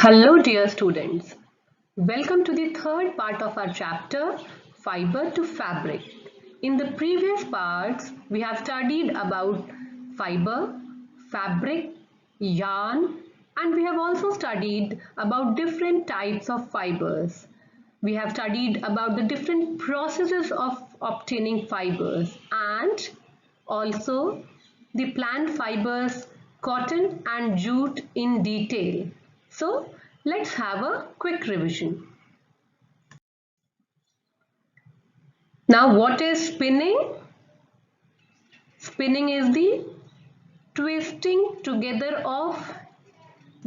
Hello dear students, welcome to the third part of our chapter Fiber to Fabric. In the previous parts we have studied about fiber, fabric, yarn, and we have also studied about different types of fibers. We have studied about the different processes of obtaining fibers and also the plant fibers, cotton and jute in detail. So let's have a quick revision. Now what is spinning? Spinning is the twisting together of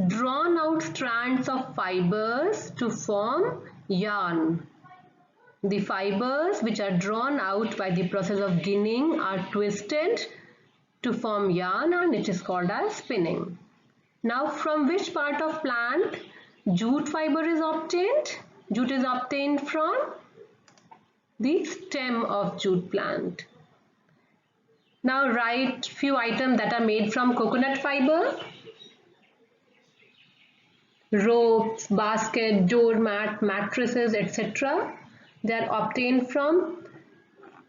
drawn out strands of fibers to form yarn. The fibers which are drawn out by the process of ginning are twisted to form yarn and it is called as spinning. Now from which part of plant jute fiber is obtained? Jute is obtained from the stem of jute plant. Now write few items that are made from coconut fiber. Ropes, basket, doormat, mattresses, etc. They are obtained from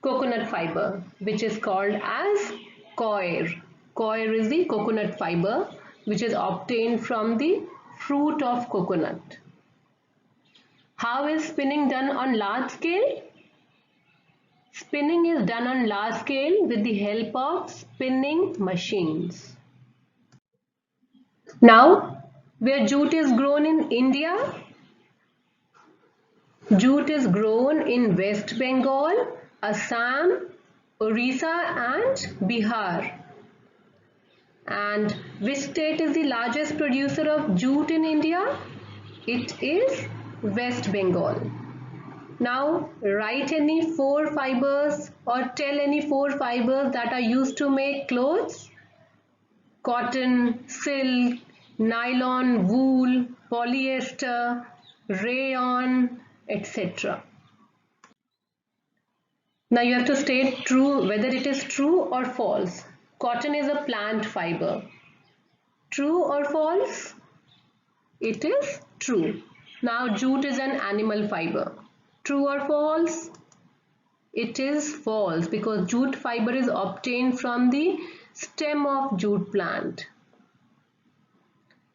coconut fiber, which is called as coir. Coir is the coconut fiber which is obtained from the fruit of coconut. How is spinning done on large scale? Spinning is done on large scale with the help of spinning machines. Now, where jute is grown in India? Jute is grown in West Bengal, Assam, Orissa and Bihar. And which state is the largest producer of jute in India? It is West Bengal. Now write any four fibers or tell any four fibers that are used to make clothes. Cotton, silk, nylon, wool, polyester, rayon, etc. Now you have to state true whether it is true or false. Cotton is a plant fiber. True or false? It is true. Now jute is an animal fiber. True or false? It is false because jute fiber is obtained from the stem of jute plant.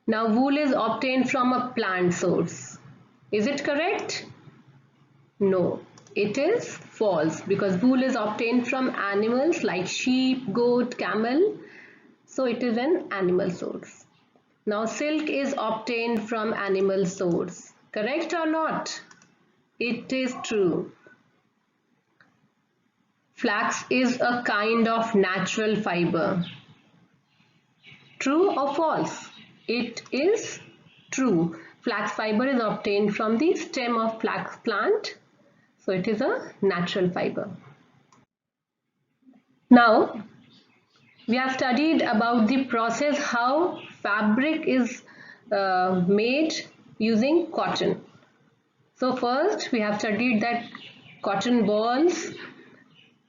Now wool is obtained from a plant source. Is it correct? No, it is false because wool is obtained from animals like sheep, goat, camel. So it is an animal source. Now silk is obtained from animal source. Correct or not? It is true. Flax is a kind of natural fiber. True or false? It is true. Flax fiber is obtained from the stem of flax plant. So it is a natural fiber. Now we have studied about the process how fabric is made using cotton. So first we have studied that cotton balls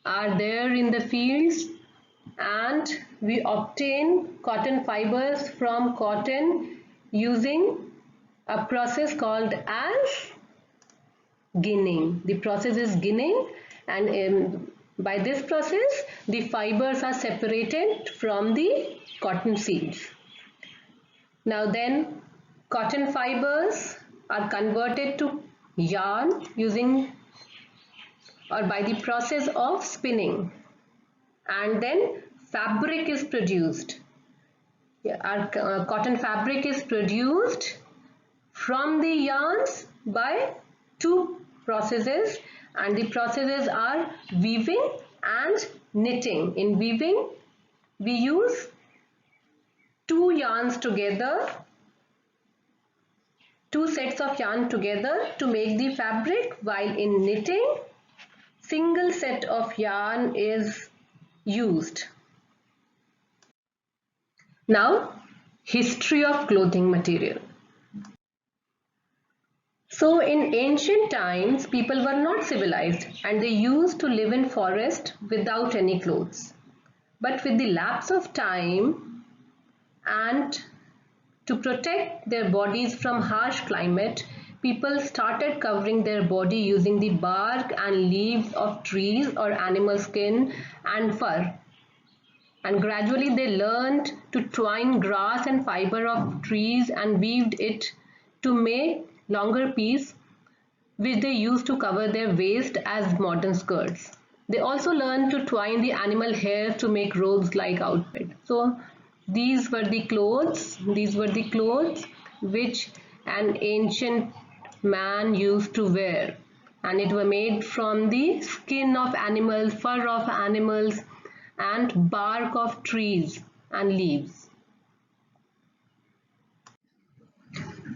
are there in the fields and we obtain cotton fibers from cotton using a process called as ginning. The process is ginning and by this process the fibers are separated from the cotton seeds. Now then cotton fibers are converted to yarn using or by the process of spinning and then fabric is produced. Our cotton fabric is produced from the yarns by two processes and the processes are weaving and knitting. In weaving we use two yarns together, two sets of yarn together to make the fabric, while in knitting single set of yarn is used. Now history of clothing material. So in ancient times people were not civilized and they used to live in forest without any clothes. But with the lapse of time and To protect their bodies from harsh climate, people started covering their body using the bark and leaves of trees or animal skin and fur. And gradually they learned to twine grass and fiber of trees and weaved it to make longer pieces which they used to cover their waist as modern skirts. They also learned to twine the animal hairs to make robes-like outfit. So these were the clothes. These were the clothes which an ancient man used to wear, and it were made from the skin of animals, fur of animals, and bark of trees and leaves.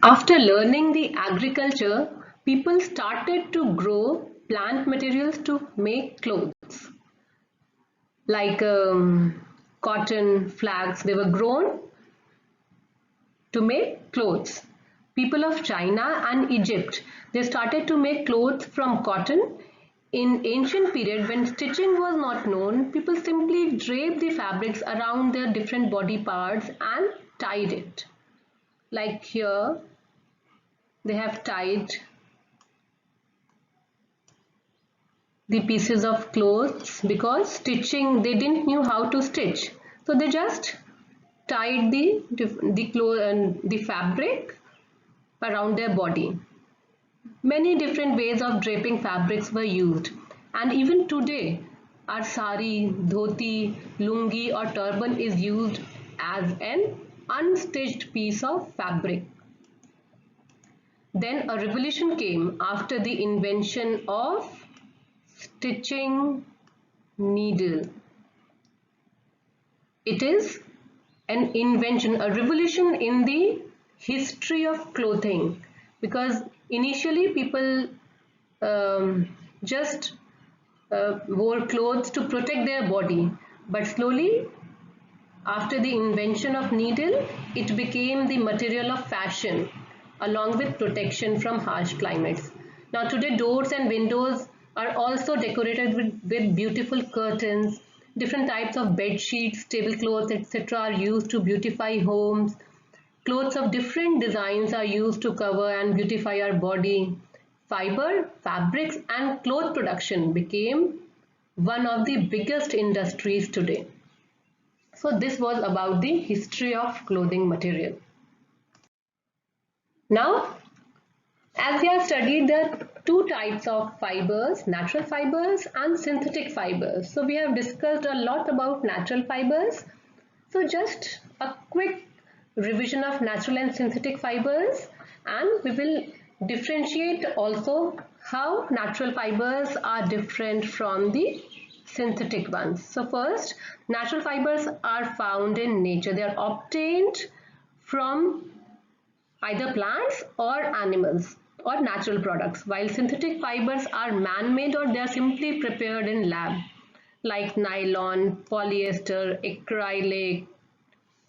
After learning the agriculture, people started to grow plant materials to make clothes like cotton, flax. They were grown to make clothes. People of China and Egypt, they started to make clothes from cotton. In ancient period, when stitching was not known, people simply draped the fabrics around their different body parts and tied it. Like here, they have tied the pieces of clothes because stitching, they didn't know how to stitch. So they just tied the fabric around their body. Many different ways of draping fabrics were used, and even today our sari, dhoti, lungi or turban is used as an unstitched piece of fabric. Then a revolution came after the invention of stitching needle. It is an invention, a revolution in the history of clothing, because initially people just wore clothes to protect their body, but slowly after the invention of needle, it became the material of fashion along with protection from harsh climates. Now today doors and windows are also decorated with beautiful curtains. Different types of bed sheets, tablecloths, etc. are used to beautify homes. Clothes of different designs are used to cover and beautify our body. Fiber, fabrics and cloth production became one of the biggest industries today. So this was about the history of clothing material. Now, as we have studied the two types of fibers, natural fibers and synthetic fibers. So we have discussed a lot about natural fibers. So just a quick revision of natural and synthetic fibers, and we will differentiate also how natural fibers are different from the synthetic ones. So first, natural fibers are found in nature. They are obtained from either plants or animals or natural products, while synthetic fibers are man-made or they are simply prepared in lab, like nylon, polyester, acrylic,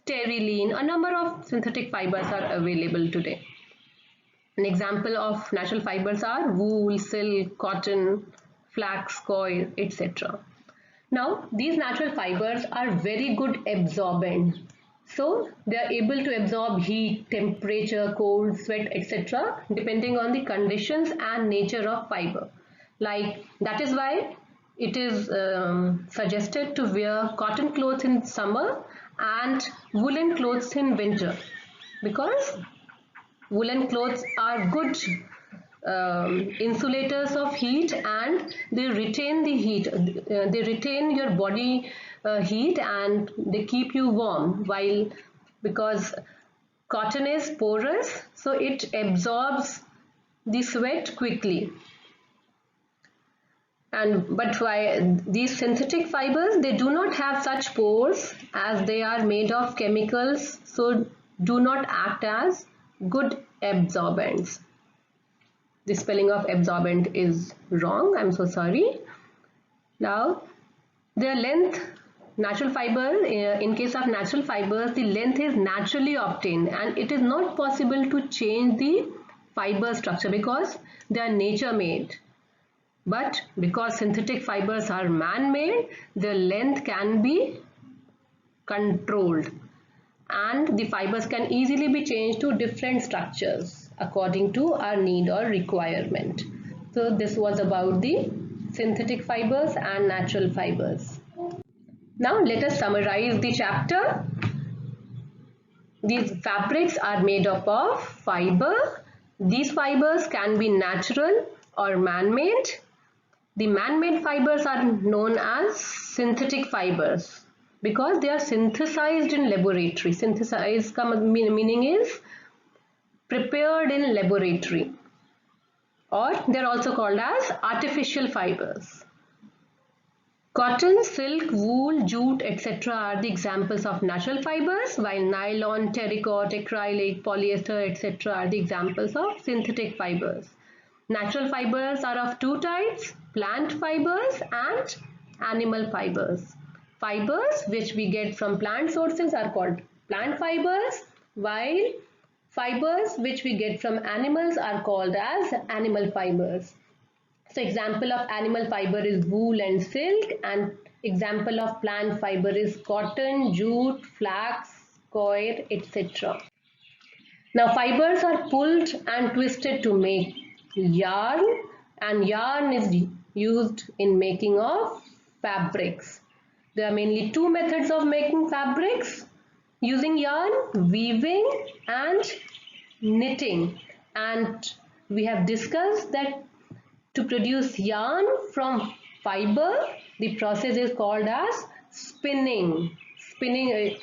terylene. A number of synthetic fibers are available today. An example of natural fibers are wool, silk, cotton, flax, coir, etc. Now, these natural fibers are very good absorbent. So, they are able to absorb heat, temperature, cold, sweat, etc. depending on the conditions and nature of fiber. Like, that is why it is suggested to wear cotton clothes in summer and woolen clothes in winter, because woolen clothes are good insulators of heat and they retain the heat, they retain your body heat and they keep you warm, while because cotton is porous, so it absorbs the sweat quickly. But why these synthetic fibers, they do not have such pores as they are made of chemicals, so do not act as good absorbents. The spelling of absorbent is wrong, I'm so sorry. Now, their length, natural fiber, in case of natural fibers, the length is naturally obtained and it is not possible to change the fiber structure because they are nature made. But because synthetic fibers are man-made, their length can be controlled. and the fibers can easily be changed to different structures according to our need or requirement. So this was about the synthetic fibers and natural fibers. Now let us summarize the chapter. These fabrics are made up of fiber. These fibers can be natural or man-made. The man-made fibers are known as synthetic fibers because they are synthesized in laboratory. Synthesized meaning is prepared in laboratory, or they are also called as artificial fibers. Cotton, silk, wool, jute, etc. are the examples of natural fibers, while nylon, terracotta, acrylic, polyester, etc. are the examples of synthetic fibers. Natural fibers are of two types, plant fibers and animal fibers. Fibers which we get from plant sources are called plant fibers, while fibers which we get from animals are called as animal fibers. So example of animal fiber is wool and silk, and example of plant fiber is cotton, jute, flax, coir, etc. Now fibers are pulled and twisted to make yarn, and yarn is used in making of fabrics. There are mainly two methods of making fabrics using yarn: weaving and knitting. And we have discussed that to produce yarn from fiber, the process is called as spinning.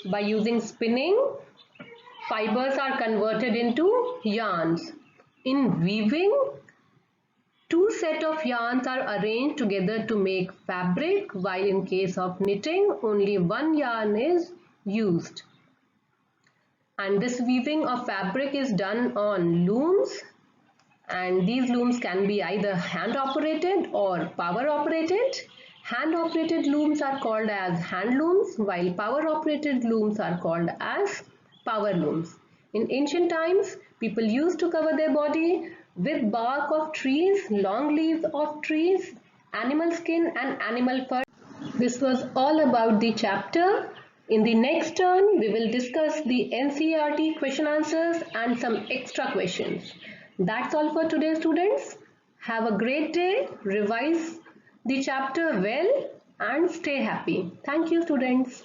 By using spinning, fibers are converted into yarns. In weaving, two sets of yarns are arranged together to make fabric, while in case of knitting, only one yarn is used. And this weaving of fabric is done on looms, and these looms can be either hand operated or power operated. Hand operated looms are called as hand looms, while power operated looms are called as power looms. In ancient times, people used to cover their body with bark of trees, long leaves of trees, animal skin and animal fur. This was all about the chapter. In the next turn, we will discuss the NCERT question answers and some extra questions. That's all for today, students. Have a great day, revise the chapter well and stay happy. Thank you, students.